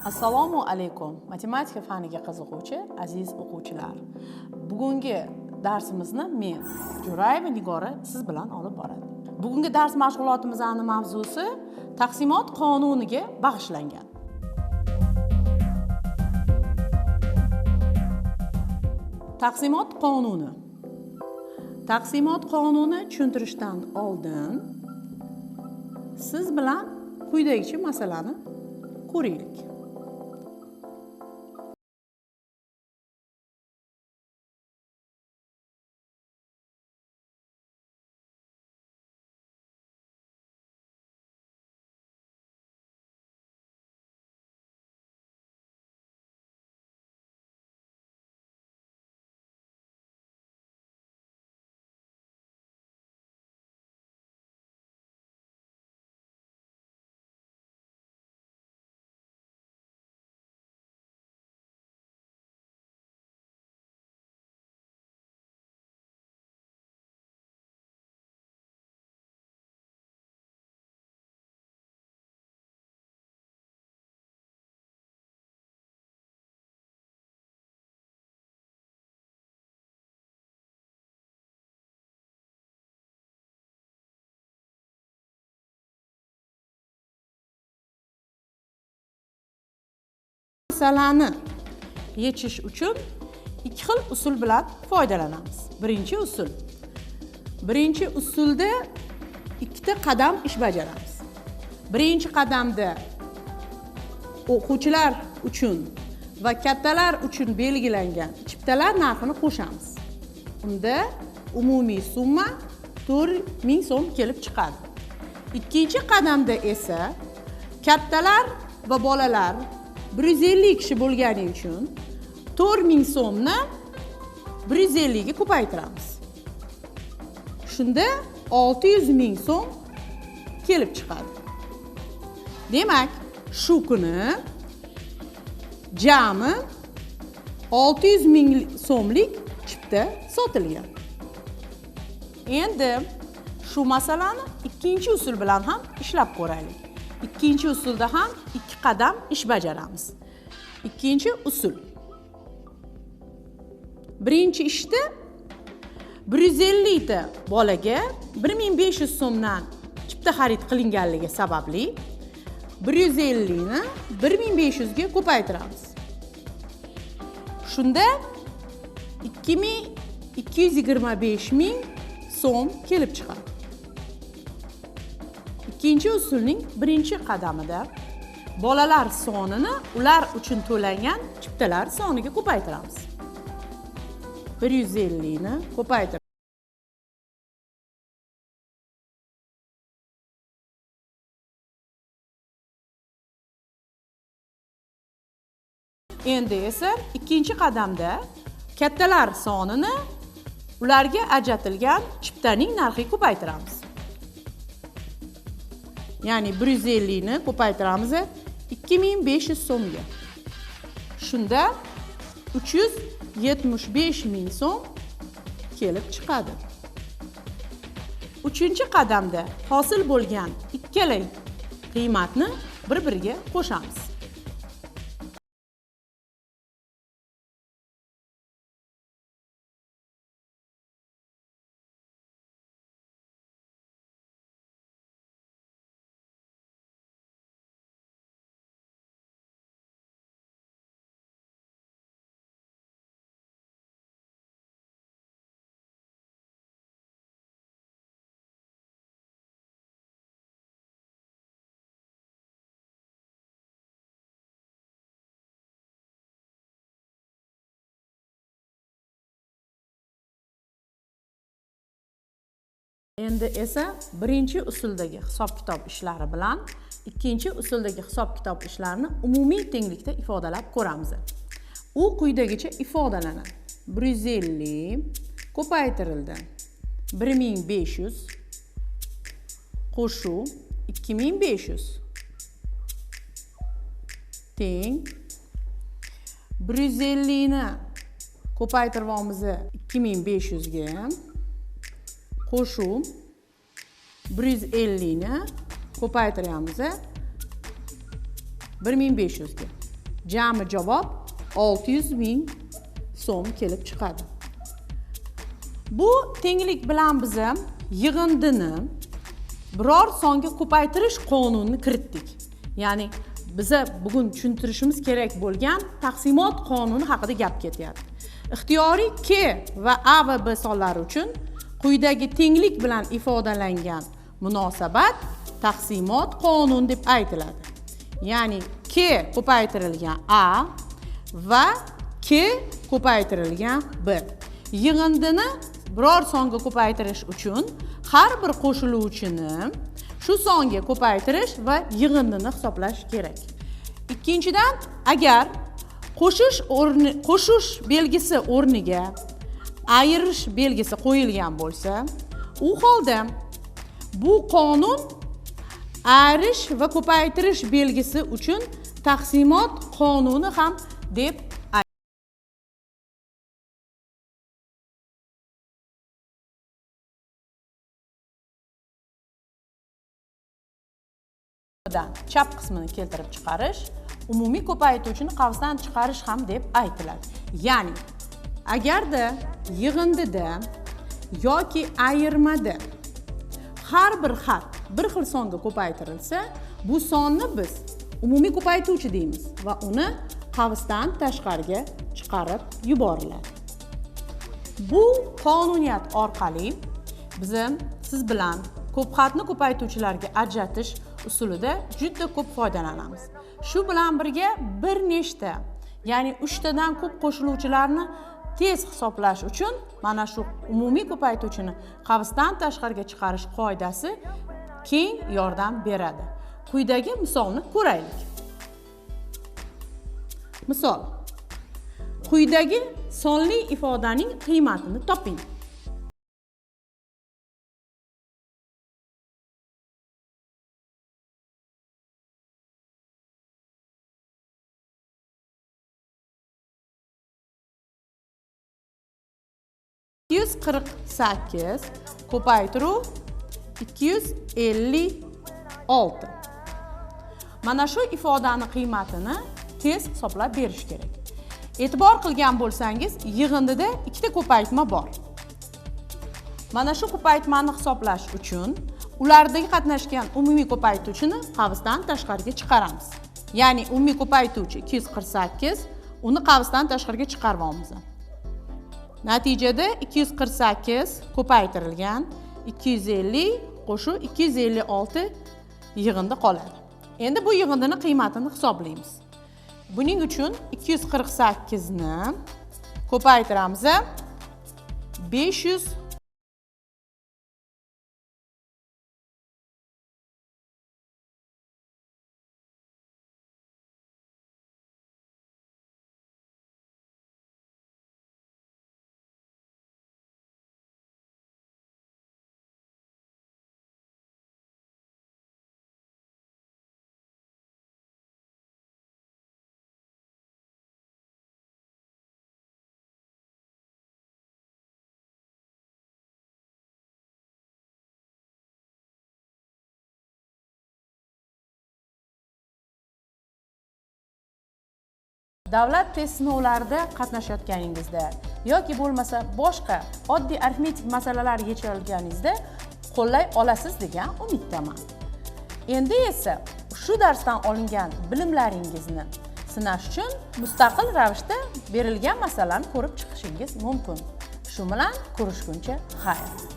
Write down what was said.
Assalomu alaykum. Matematika faniga qiziquvchi aziz o'quvchilar. Bugungi darsimizni men Jo'rayeva Nigora siz bilan olib boradi. Bugungi dars mashg'ulotimizning mavzusi taqsimot qonuniga bag'ishlangan. Taqsimot qonuni. Taqsimot qonuni tushuntirishdan oldin siz bilan quyidagi masalani ko'raylik. Masalani yechish uchun ikki xil usul bilan foydalanamiz. Birinchi usulda ikkita qadam ish bajaramiz. Birinchi qadamda o'quvchilar uchun va kattalar uchun belgilangan chiptalar narxini qo'shamiz. Unda umumiy summa 4000 so'm kelib chiqadi. Ikkinchi qadamda esa kattalar va bolalar 150 kishi bo'lgani uchun 4000 so'mni 150 ga ko'paytiramiz. Shunda 600.000 so'm kelib chiqadi. Demak, shu kuni jami 600.000 so'mlik chipta sotilgan. Endi shu masalani ikkinchi usul bilan ham ishlab ko'raylik. Ikkinchi usulda ham ikki qadam ish bajaramiz. Ikkinchi usul. Birinchi ishda 150 ta bolaga 1500 so'mdan chipta xarid qilinganligi sababli 150 ni 1500 ga ko'paytiramiz. Shunda 2225.000 so'm kelib chiqadi. Ikkinchi usulning birinchi qadamida bolalar sonini ular uchun to'langan chiptalar soniga ko'paytiramiz. 150 ni ko'paytiramiz. Endi esa ikkinchi qadamda kattalar sonini ularga ajratilgan chiptaning narxiga ko'paytiramiz. Ya'ni 150 ni ko'paytiramiz 2500 so'mga. Shunda 375.000 so'm kelib chiqadi. Uchinchi qadamda hosil bo'lgan ikkala qiymatni bir-biriga qo'shamiz. Endi esa birinchi usuldagi hisob-kitob ishlari bilan ikkinchi usuldagi hisob-kitob ishlarini umumiy tenglikda ifodalab ko'ramiz. U quyidagicha ifodalanadi. 150 ko'paytirildi 1500 qo'shuv 2500 teng 150 ni ko'paytiramiz 2500 ga qo'shuv 150 ni ko'paytiramiz 1500 ga. Jami javob 600 ming so'm kelib chiqadi. Bu tenglik bilan biz yig'indini biror songa ko'paytirish qonunini kiritdik. Ya'ni biza bugun tushuntirishimiz kerak bo'lgan taqsimot qonuni haqida gap ketyapti. Ixtiyoriy K va A va B sonlari uchun quyidagi tenglik bilan ifodalangan munosabat taqsimot qonuni deb aytiladi. Ya'ni K ko'paytirilgan A va K ko'paytirilgan B. Yig'indini biror songa ko'paytirish uchun har bir qo'shiluvchini shu songa ko'paytirish va yig'indini hisoblash kerak. Ikkinchidan, agar qo'shish belgisi o'rniga ayirish belgisi qo'yilgan bo'lsa, u holda bu qonun ayirish va ko'paytirish belgisi uchun taqsimot qonuni ham deb chap qismini keltirib chiqarish, umumiy ko'paytuvchini qavsdan chiqarish ham deb aytiladi. Ya'ni agarda yig'indida yoki ayirmada har bir xat bir xil songa ko'paytirilsa, bu sonni biz umumiy ko'paytuvchi deymiz va uni qavsdan tashqariga chiqarib yuboriladi. Bu qonuniyat orqali biz siz bilan ko'p xatni ko'paytuvchilarga ajratish usulida juda ko'p foydalanamiz. Shu bilan birga bir nechta, ya'ni 3 tadan ko'p qo'shiluvchilarni tez hisoblash uchun mana shu umumiy ko'paytuvchini qavsdan tashqariga chiqarish qoidasi keng yordam beradi. Quyidagi misolni ko'raylik. Misol: quyidagi sonli ifodaning qiymatini toping. (248 ko'paytiruv 256). Mana shu ifodani qiymatini tez hisoblab berish kerak. E'tibor qilgan bo'lsangiz, yig'indida ikkita ko'paytma bor. Mana shu ko'paytmani hisoblash uchun ulardagi qatnashgan umumiy ko'paytuvchini qavsdan tashqariga chiqaramiz. Ya'ni umumiy ko'paytuvchi 248, uni qavsdan tashqariga chiqaramiz. Natijada 248 ko'paytirilgan 250 qo'shuv 256 yig'indi qoladi. Endi bu yig'indini qiymatini hisoblaymiz. Buning uchun 248 ni ko'paytiramiz 500 Davlat test sinovlarida qatnashayotganingizda yoki bo'lmasa boshqa oddiy arifmetik masalalar yechilganingizda qo'llay olasiz degan umiddaman. Endi esa shu darsdan olingan bilimlaringizni sinash uchun mustaqil ravishda berilgan masalani ko'rib chiqishingiz mumkin. Shu bilan ko'rishguncha xayr.